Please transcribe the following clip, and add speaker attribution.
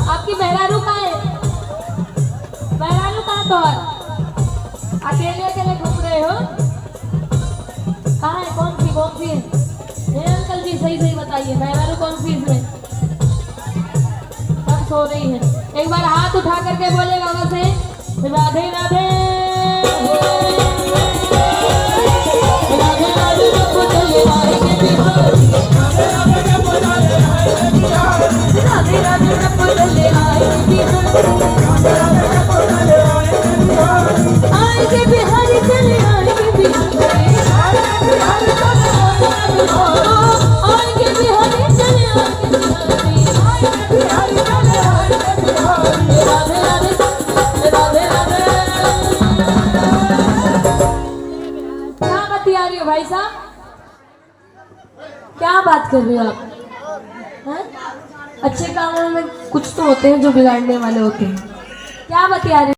Speaker 1: आपकी मेहरारू कहाँ है? मेहरारू कहाँ तो अकेले अकेले घूम रहे हो? कहाँ है? कौन सी है? अंकल जी सही सही बताइए, मेहरारू कौन सी इसमें? सब सो रही है। एक बार हाथ उठा करके बोलेगा वैसे राधे राधे राधे राधे रब चले आएंगे बिहार, राधे राधे रब चले आएंगे बिहार, आएंगे बिहारी चले आएंगे बिहार, आएंगे बिहारी चले आएंगे बिहारी, राधे राधे राधे राधे। क्या बतिया रही हो भाई साहब? क्या बात कर रहे हो आप? हैं? अच्छे कामों में कुछ तो होते हैं जो बिगाड़ने वाले होते हैं। क्या बतिया रहे हो?